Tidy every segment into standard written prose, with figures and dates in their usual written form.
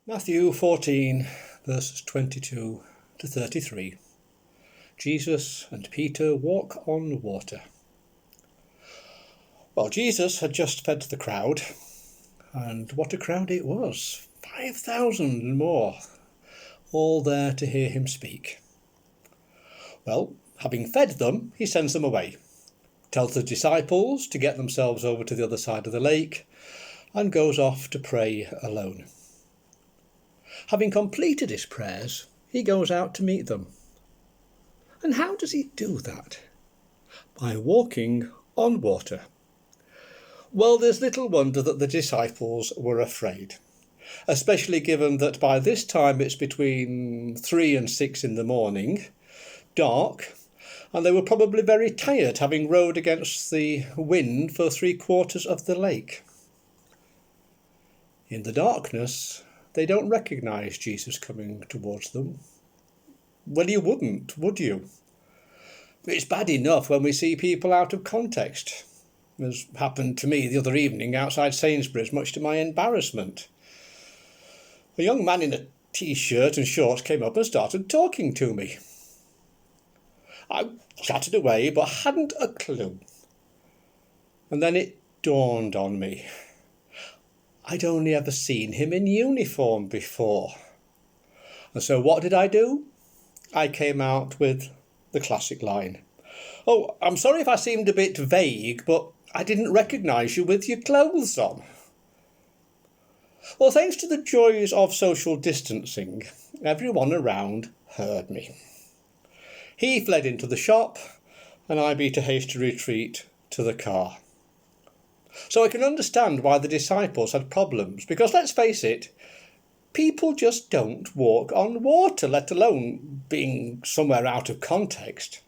Matthew 14, verses 22 to 33. Jesus and Peter walk on water. Well, Jesus had just fed the crowd, and what a crowd it was. 5,000 and more, all there to hear him speak. Well, having fed them, he sends them away, tells the disciples to get themselves over to the other side of the lake, and goes off to pray alone. Having completed his prayers, he goes out to meet them. And how does he do that? By walking on water. Well, there's little wonder that the disciples were afraid, especially given that by this time it's between 3 and 6 in the morning, dark, and they were probably very tired, having rowed against the wind for 3/4 of the lake. In the darkness, they don't recognise Jesus coming towards them. Well, you wouldn't, would you? It's bad enough when we see people out of context, as happened to me the other evening outside Sainsbury's, much to my embarrassment. A young man in a t-shirt and shorts came up and started talking to me. I chatted away, but hadn't a clue. And then it dawned on me. I'd only ever seen him in uniform before. And so what did I do? I came out with the classic line. "Oh, I'm sorry if I seemed a bit vague, but I didn't recognise you with your clothes on." Well, thanks to the joys of social distancing, everyone around heard me. He fled into the shop, and I beat a hasty retreat to the car. So I can understand why the disciples had problems, because let's face it, people just don't walk on water, let alone being somewhere out of context.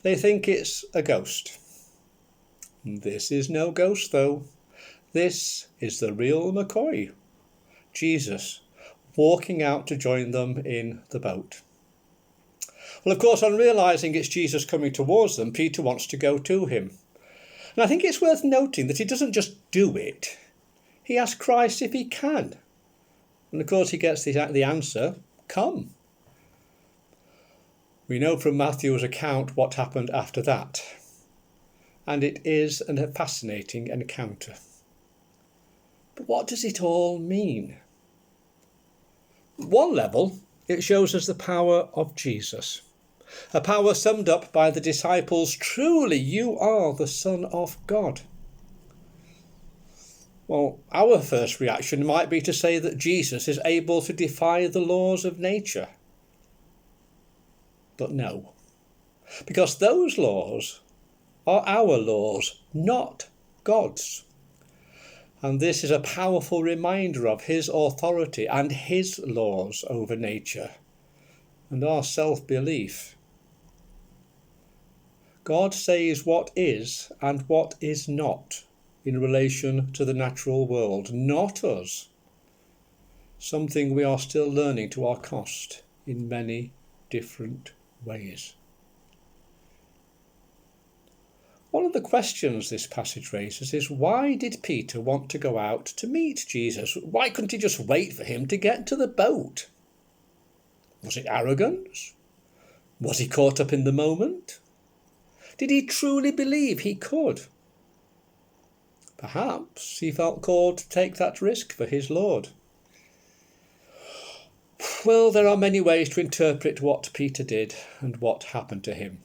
They think it's a ghost. This is no ghost, though. This is the real McCoy, Jesus, walking out to join them in the boat. Well, of course, on realising it's Jesus coming towards them, Peter wants to go to him. And I think it's worth noting that he doesn't just do it. He asks Christ if he can. And of course he gets the answer, come. We know from Matthew's account what happened after that. And it is a fascinating encounter. But what does it all mean? At one level, it shows us the power of Jesus. A power summed up by the disciples, "Truly you are the Son of God." Well, our first reaction might be to say that Jesus is able to defy the laws of nature. But no, because those laws are our laws, not God's. And this is a powerful reminder of his authority and his laws over nature and our self-belief. God says what is and what is not in relation to the natural world, not us. Something we are still learning to our cost in many different ways. One of the questions this passage raises is, why did Peter want to go out to meet Jesus? Why couldn't he just wait for him to get to the boat? Was it arrogance? Was he caught up in the moment? Did he truly believe he could? Perhaps he felt called to take that risk for his Lord. Well, there are many ways to interpret what Peter did and what happened to him.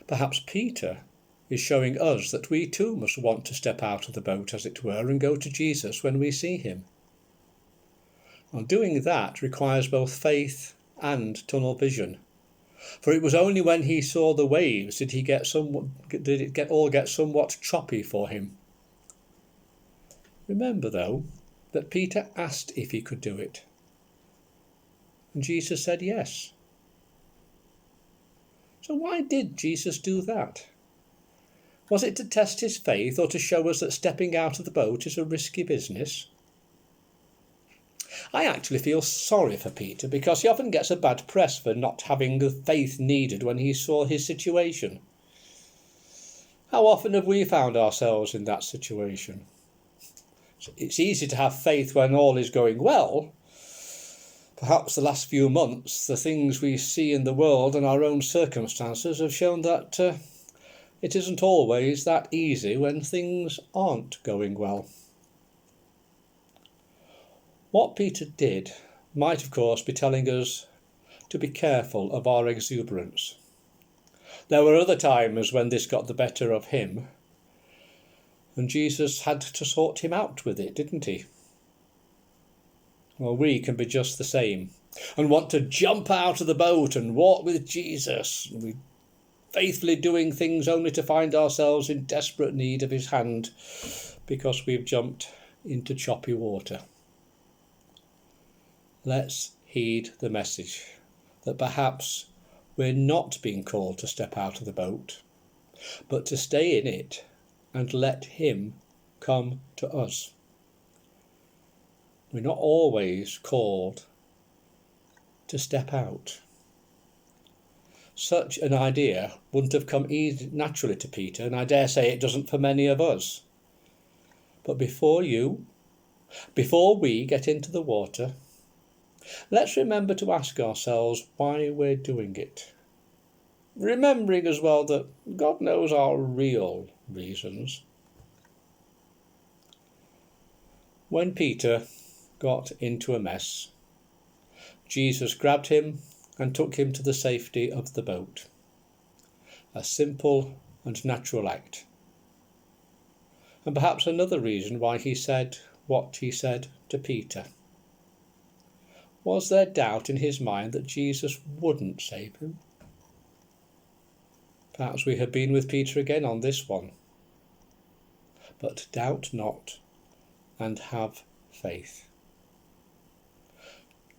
Perhaps Peter is showing us that we too must want to step out of the boat, as it were, and go to Jesus when we see him. And doing that requires both faith and tunnel vision. For it was only when he saw the waves did it all get somewhat choppy for him. Remember, though, that Peter asked if he could do it. And Jesus said yes. So why did Jesus do that? Was it to test his faith, or to show us that stepping out of the boat is a risky business? I actually feel sorry for Peter, because he often gets a bad press for not having the faith needed when he saw his situation. How often have we found ourselves in that situation? It's easy to have faith when all is going well. Perhaps the last few months, the things we see in the world and our own circumstances have shown that it isn't always that easy when things aren't going well. What Peter did might, of course, be telling us to be careful of our exuberance. There were other times when this got the better of him, and Jesus had to sort him out with it, didn't he? Well, we can be just the same and want to jump out of the boat and walk with Jesus. We faithfully doing things only to find ourselves in desperate need of his hand because we've jumped into choppy water. Let's heed the message that perhaps we're not being called to step out of the boat, but to stay in it and let him come to us. We're not always called to step out. Such an idea wouldn't have come naturally to Peter, and I dare say it doesn't for many of us. But before we get into the water, let's remember to ask ourselves why we're doing it. Remembering as well that God knows our real reasons. When Peter got into a mess, Jesus grabbed him and took him to the safety of the boat. A simple and natural act. And perhaps another reason why he said what he said to Peter. Was there doubt in his mind that Jesus wouldn't save him? Perhaps we have been with Peter again on this one. But doubt not and have faith.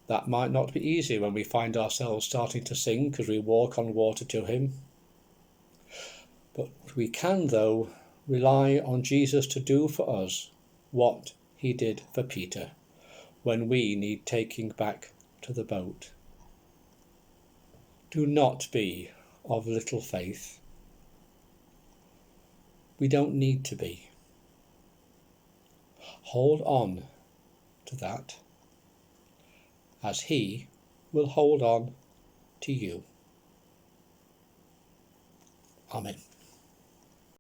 That might not be easy when we find ourselves starting to sink as we walk on water to him. But we can, though, rely on Jesus to do for us what he did for Peter when we need taking back to the boat. Do not be of little faith. We don't need to be. Hold on to that, as he will hold on to you. Amen.